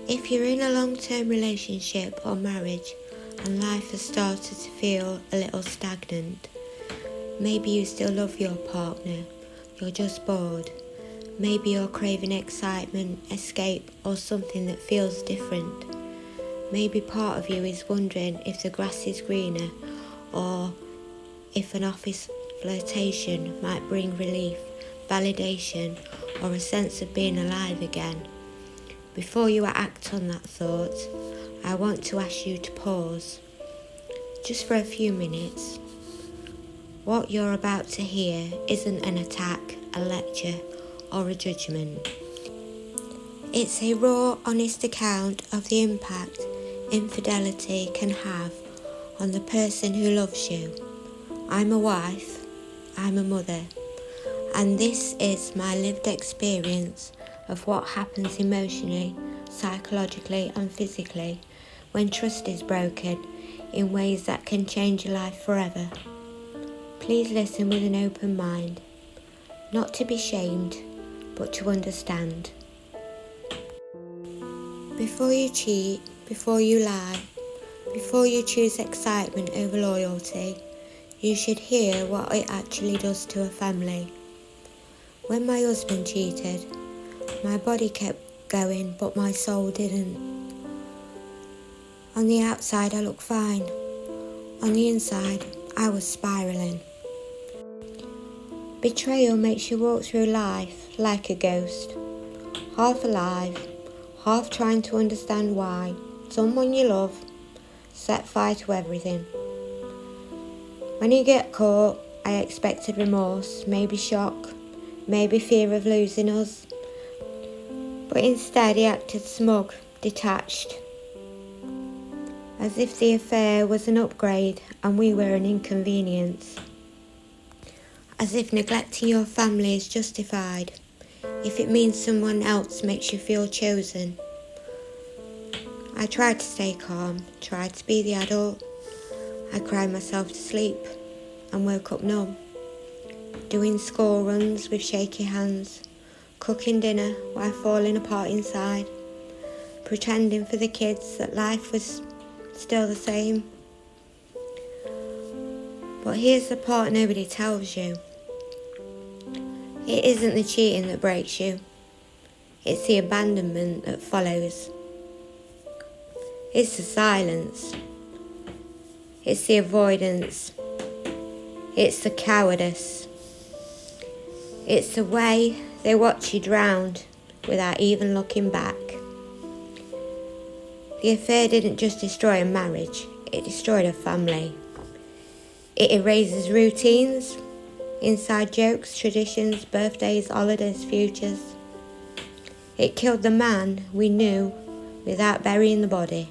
If you're in a long-term relationship or marriage and life has started to feel a little stagnant, maybe you still love your partner, you're just bored, maybe you're craving excitement, escape, or something that feels different. Maybe part of you is wondering if the grass is greener or if an office flirtation might bring relief, validation, or a sense of being alive again. Before you act on that thought, I want to ask you to pause, just for a few minutes. What you're about to hear isn't an attack, a lecture, or a judgment. It's a raw, honest account of the impact infidelity can have on the person who loves you. I'm a wife, I'm a mother, and this is my lived experience of what happens emotionally, psychologically and physically when trust is broken in ways that can change your life forever. Please listen with an open mind, not to be shamed, but to understand. Before you cheat, before you lie, before you choose excitement over loyalty, you should hear what it actually does to a family. When my husband cheated, my body kept going, but my soul didn't. On the outside, I looked fine. On the inside, I was spiralling. Betrayal makes you walk through life like a ghost, half alive, half trying to understand why someone you love set fire to everything. When you get caught, I expected remorse, maybe shock, maybe fear of losing us. But instead he acted smug, detached, as if the affair was an upgrade and we were an inconvenience. As if neglecting your family is justified, if it means someone else makes you feel chosen. I tried to stay calm, tried to be the adult. I cried myself to sleep and woke up numb, doing school runs with shaky hands, cooking dinner while falling apart inside, pretending for the kids that life was still the same. But here's the part nobody tells you. It isn't the cheating that breaks you, it's the abandonment that follows. It's the silence, it's the avoidance, it's the cowardice, it's the way they watch you drown without even looking back. The affair didn't just destroy a marriage, it destroyed a family. It erases routines, inside jokes, traditions, birthdays, holidays, futures. It killed the man we knew without burying the body.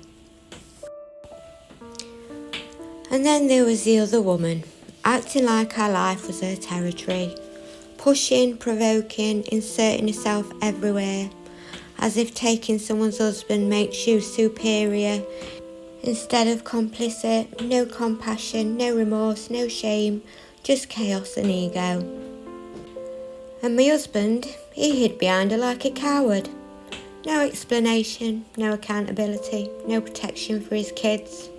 And then there was the other woman, acting like our life was her territory, pushing, provoking, inserting herself everywhere, as if taking someone's husband makes you superior instead of complicit. No compassion, no remorse, no shame, just chaos and ego. And my husband, he hid behind her like a coward. No explanation, no accountability, no protection for his kids,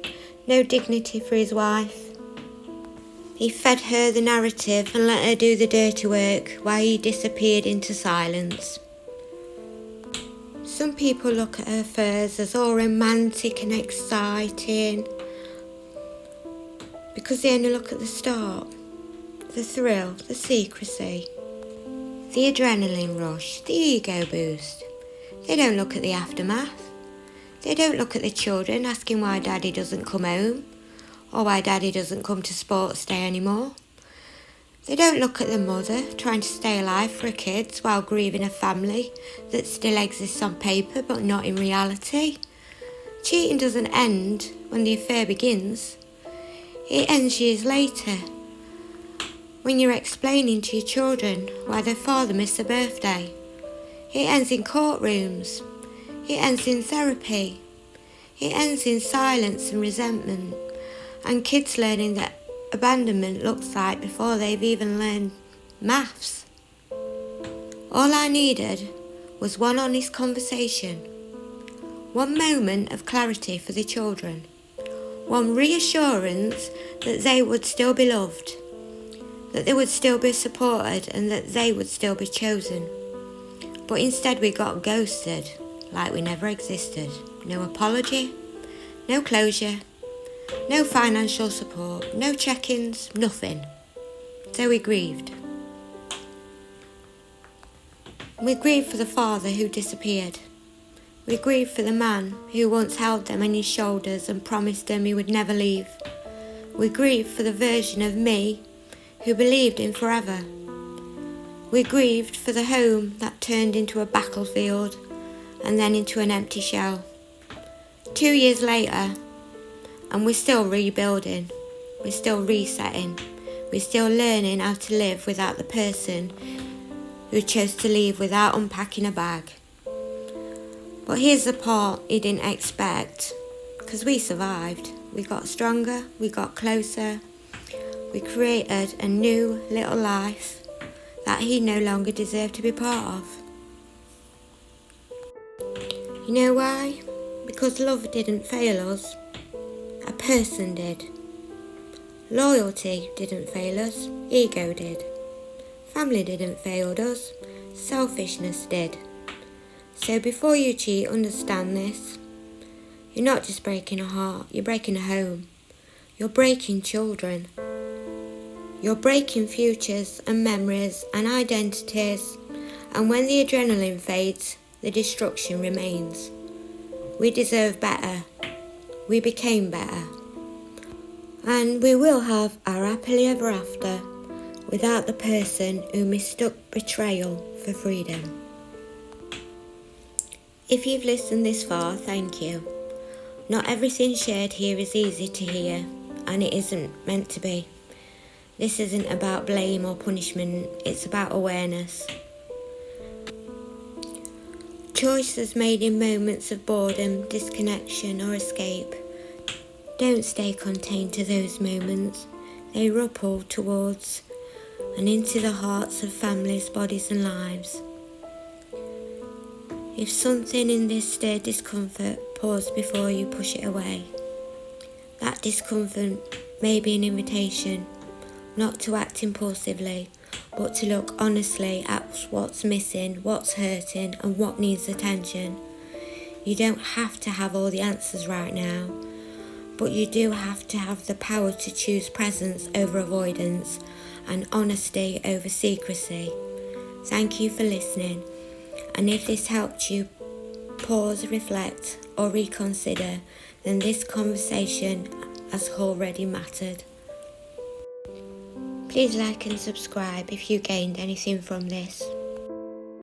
no dignity for his wife. He fed her the narrative and let her do the dirty work while he disappeared into silence. Some people look at her affairs as all romantic and exciting because they only look at the start, the thrill, the secrecy, the adrenaline rush, the ego boost. They don't look at the aftermath. They don't look at the children asking why daddy doesn't come home or why daddy doesn't come to sports day anymore. They don't look at the mother trying to stay alive for her kids while grieving a family that still exists on paper but not in reality. Cheating doesn't end when the affair begins. It ends years later, when you're explaining to your children why their father missed their birthday. It ends in courtrooms. It ends in therapy. It ends in silence and resentment, and kids learning that abandonment looks like before they've even learned maths. All I needed was one honest conversation, one moment of clarity for the children, one reassurance that they would still be loved, that they would still be supported and that they would still be chosen. But instead we got ghosted, like we never existed. No apology, no closure, no financial support, no check-ins, nothing. So we grieved. We grieved for the father who disappeared. We grieved for the man who once held them in his shoulders and promised them he would never leave. We grieved for the version of me who believed in forever. We grieved for the home that turned into a battlefield and then into an empty shell. 2 years later, and we're still rebuilding, we're still resetting, we're still learning how to live without the person who chose to leave without unpacking a bag. But here's the part he didn't expect, because we survived. We got stronger, we got closer, we created a new little life that he no longer deserved to be part of. You know why? Because love didn't fail us. A person did. Loyalty didn't fail us. Ego did. Family didn't fail us. Selfishness did. So before you cheat, understand this. You're not just breaking a heart, you're breaking a home. You're breaking children. You're breaking futures and memories and identities. And when the adrenaline fades, the destruction remains. We deserve better. We became better. And we will have our happily ever after without the person who mistook betrayal for freedom. If you've listened this far, thank you. Not everything shared here is easy to hear, and it isn't meant to be. This isn't about blame or punishment, it's about awareness. Choices made in moments of boredom, disconnection or escape. Don't stay contained to those moments. They ripple towards and into the hearts of families, bodies and lives. If something in this stirred discomfort, pause before you push it away. That discomfort may be an invitation, not to act impulsively, but to look honestly at what's missing, what's hurting and what needs attention. You don't have to have all the answers right now, but you do have to have the power to choose presence over avoidance and honesty over secrecy. Thank you for listening. And if this helped you pause, reflect or reconsider, then this conversation has already mattered. Please like and subscribe if you gained anything from this.